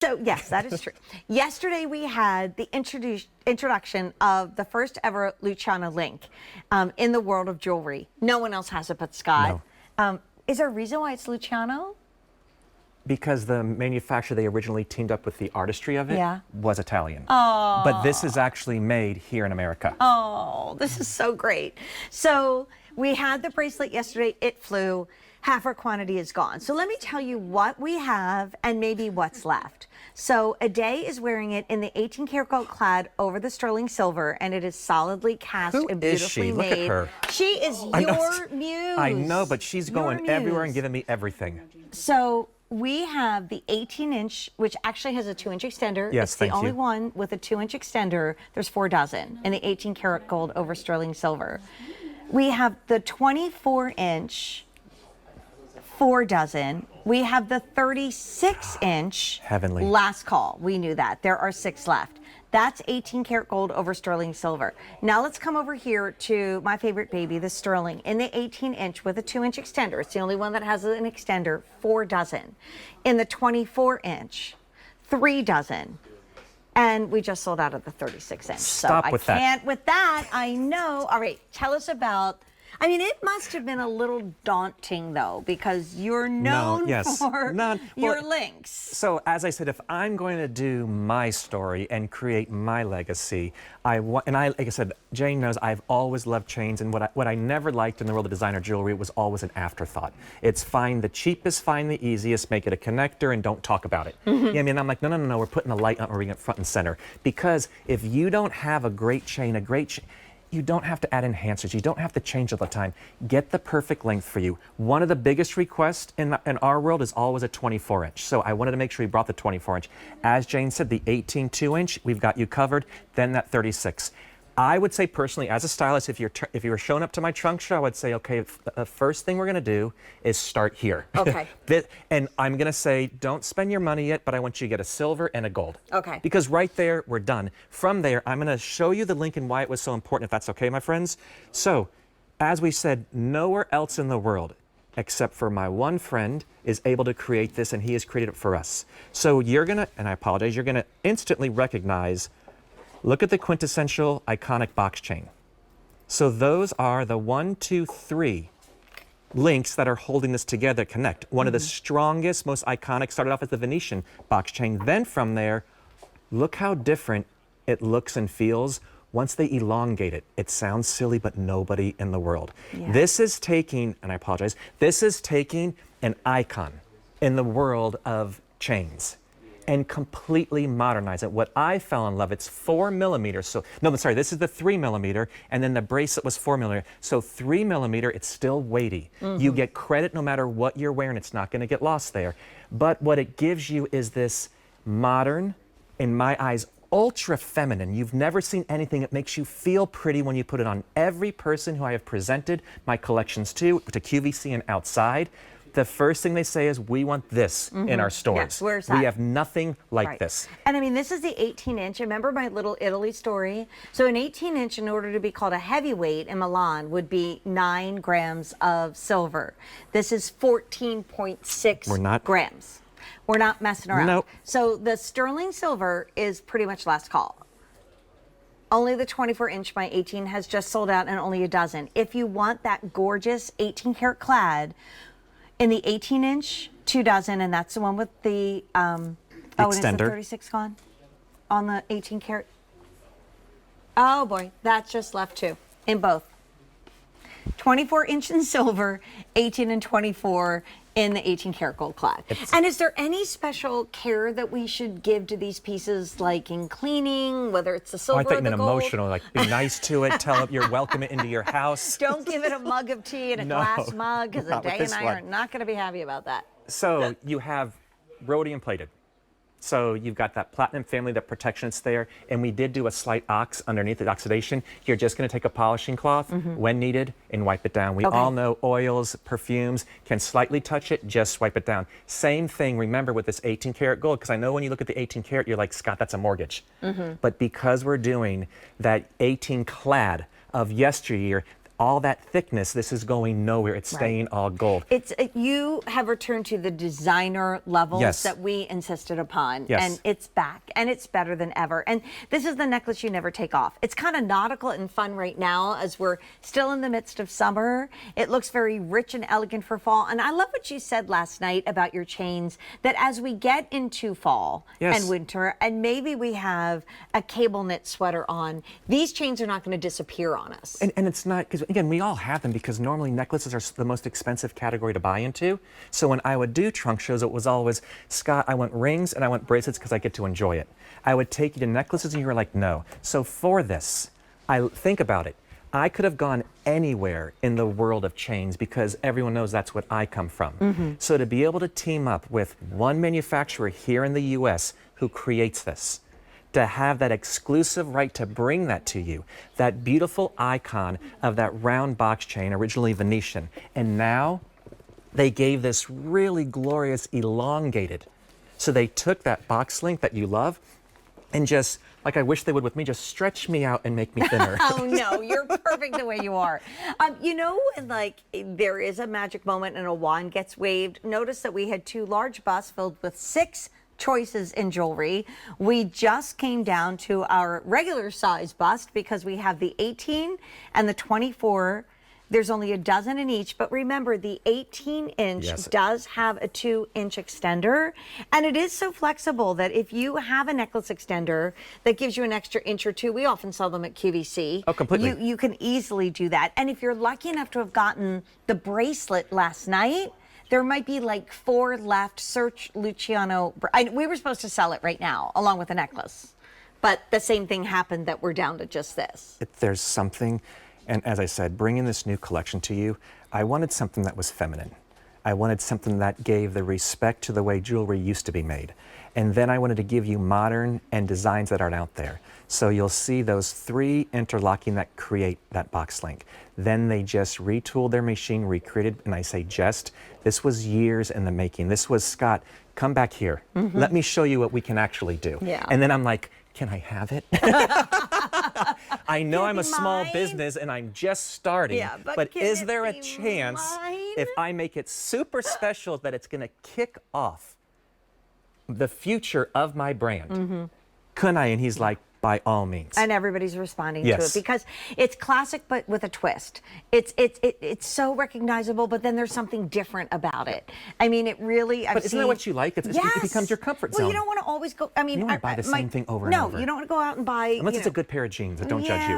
So yes, that is true. Yesterday we had the introduction of the first ever Luciano link in the world of jewelry. No one else has it but Scott. No. Is there a reason why it's Luciano? Because the manufacturer they originally teamed up with the artistry of it was Italian. Oh. But this is actually made here in America. Oh, this is so great. So we had the bracelet yesterday. It flew. Half our quantity is gone. So let me tell you what we have and maybe what's left. So Aday is wearing it in the 18 karat gold clad over the sterling silver, and it is solidly cast and beautifully made. Look at her. She is your muse. I know, but she's going everywhere and giving me everything. So we have the 18-inch, which actually has a 2-inch extender. Yes, it's the only one with a 2-inch extender. There's 4 dozen in the 18 karat gold over sterling silver. We have the 24-inch. 4 dozen. We have the 36-inch. Heavenly. Last call. We knew that. There are 6 left. That's 18 karat gold over sterling silver. Now let's come over here to my favorite baby, the sterling, in the 18-inch with a 2-inch extender. It's the only one that has an extender. 4 dozen. In the 24-inch, 3 dozen. And we just sold out of the 36-inch. Stop with that. I can't with that. I know. All right. Tell us about. I mean, it must have been a little daunting, though, because you're known for your links. So, as I said, if I'm going to do my story and create my legacy, like I said, Jane knows I've always loved chains, and what I never liked in the world of designer jewelry was always an afterthought. It's find the cheapest, find the easiest, make it a connector, and don't talk about it. Yeah, I mean, I'm like, no, we're putting a light on, we're bringing it front and center. Because if you don't have a great chain, you don't have to add enhancers. You don't have to change all the time. Get the perfect length for you. One of the biggest requests in our world is always a 24-inch. So I wanted to make sure we brought the 24-inch. As Jane said, the 18 2-inch, we've got you covered. Then that 36. I would say personally, as a stylist, if you were showing up to my trunk show, I would say, okay, the first thing we're going to do is start here. Okay. And I'm going to say, don't spend your money yet, but I want you to get a silver and a gold. Okay. Because right there, we're done. From there, I'm going to show you the link and why it was so important, if that's okay, my friends. So, as we said, nowhere else in the world, except for my one friend, is able to create this, and he has created it for us. So you're going to, and I apologize, you're going to instantly recognize. Look at the quintessential iconic box chain. So those are the 1, 2, 3 links that are holding this together, connect. One of the strongest, most iconic, started off as the Venetian box chain. Then from there, look how different it looks and feels once they elongate it. It sounds silly, but nobody in the world. Yeah. This is taking, and I apologize, this is taking an icon in the world of chains and completely modernize it. What I fell in love, it's 4 millimeters. So, no, sorry, this is the 3 millimeter, and then the bracelet was 4 millimeter. So 3 millimeter, it's still weighty. You get credit no matter what you're wearing. It's not going to get lost there. But what it gives you is this modern, in my eyes, ultra feminine. You've never seen anything that makes you feel pretty when you put it on. Every person who I have presented my collections to QVC and outside, the first thing they say is, we want this in our stores. Yes, where's that? We have nothing like this. And I mean, this is the 18-inch. Remember my little Italy story? So an 18-inch, in order to be called a heavyweight in Milan, would be 9 grams of silver. This is 14.6 grams. We're not messing around. Nope. So the sterling silver is pretty much last call. Only the 24-inch, my 18, has just sold out, and only a dozen. If you want that gorgeous 18 karat clad, in the 18-inch, 2 dozen, and that's the one with the, oh, and is the 36 gone? On the 18 karat? Oh boy, that's just left 2, in both. 24-inch in silver, 18 and 24 in the 18 karat gold clad. And is there any special care that we should give to these pieces, like in cleaning, whether it's the silver or the gold? I thought you meant emotional, like be nice to it, tell it you're welcome it into your house. Don't give it a mug of tea and a glass mug, because Aday and I are not going to be happy about that. So you have rhodium plated. So you've got that platinum family, that protection that's there, and we did do a slight ox underneath the oxidation. You're just going to take a polishing cloth when needed and wipe it down. We all know oils, perfumes can slightly touch it, just wipe it down. Same thing, remember, with this 18 karat gold, because I know when you look at the 18 karat, you're like, Scott, that's a mortgage. But because we're doing that 18 clad of yesteryear, all that thickness, this is going nowhere. It's staying all gold. You have returned to the designer levels that we insisted upon, and it's back, and it's better than ever. And this is the necklace you never take off. It's kind of nautical and fun right now as we're still in the midst of summer. It looks very rich and elegant for fall. And I love what you said last night about your chains, that as we get into fall and winter, and maybe we have a cable knit sweater on, these chains are not going to disappear on us. And it's not, because again, we all have them because normally necklaces are the most expensive category to buy into. So when I would do trunk shows, it was always, Scott, I want rings and I want bracelets because I get to enjoy it. I would take you to necklaces and you were like, no. So for this, I think about it. I could have gone anywhere in the world of chains because everyone knows that's what I come from. So to be able to team up with one manufacturer here in the US who creates this, to have that exclusive right to bring that to you, that beautiful icon of that round box chain, originally Venetian, and now they gave this really glorious elongated. So they took that box link that you love and just, like I wish they would with me, just stretch me out and make me thinner. Oh no, you're perfect the way you are. You know, like there is a magic moment and a wand gets waved. Notice that we had 2 large busts filled with 6 choices in jewelry. We just came down to our regular size bust because we have the 18 and the 24. There's only a dozen in each, but remember the 18-inch does have a 2-inch extender, and it is so flexible that if you have a necklace extender that gives you an extra inch or 2, we often sell them at QVC. Oh, completely. You can easily do that. And if you're lucky enough to have gotten the bracelet last night, there might be like 4 left. Search Luciano. We were supposed to sell it right now, along with the necklace. But the same thing happened that we're down to just this. There's something, and as I said, bringing this new collection to you, I wanted something that was feminine. I wanted something that gave the respect to the way jewelry used to be made. And then I wanted to give you modern and designs that aren't out there. So you'll see those 3 interlocking that create that box link. Then they just retooled their machine, recreated, and I say just, this was years in the making. This was, Scott, come back here. Let me show you what we can actually do. And then I'm like, can I have it? I know I'm a small business and I'm just starting, but is there a chance if I make it super special that it's going to kick off the future of my brand? Couldn't I? And he's like, by all means. And everybody's responding to it because it's classic, but with a twist. It's so recognizable, but then there's something different about it. I mean, it really. But isn't that what you like? It becomes your comfort zone. Well, you don't want to always go. I mean, you don't want to buy the same thing over and over. No, you don't want to go out and buy. Unless it's a good pair of jeans that don't judge you.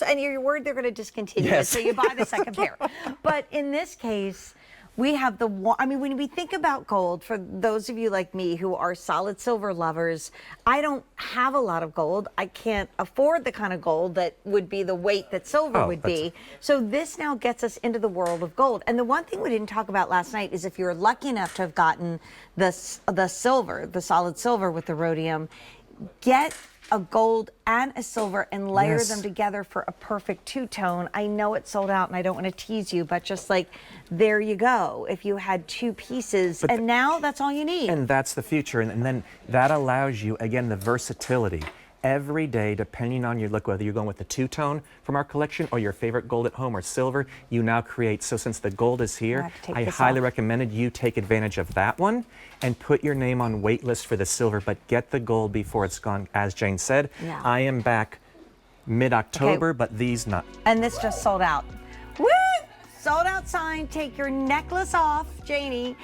And you're worried they're going to discontinue it, so you buy the second pair. But in this case, we have the one. I mean, when we think about gold, for those of you like me who are solid silver lovers, I don't have a lot of gold. I can't afford the kind of gold that would be the weight that silver would be. So this now gets us into the world of gold. And the one thing we didn't talk about last night is if you're lucky enough to have gotten the silver, the solid silver with the rhodium, get a gold and a silver and layer them together for a perfect two-tone. I know it's sold out and I don't want to tease you, but just like, there you go. If you had 2 pieces, and now that's all you need. And that's the future. And then that allows you, again, the versatility. Every day, depending on your look, whether you're going with the two-tone from our collection or your favorite gold at home or silver, you now create. So since the gold is here, I highly recommended you take advantage of that one and put your name on wait list for the silver, but get the gold before it's gone. As Jane said, I am back mid-October, but these not. And this just sold out. Woo! Sold out sign. Take your necklace off, Janie.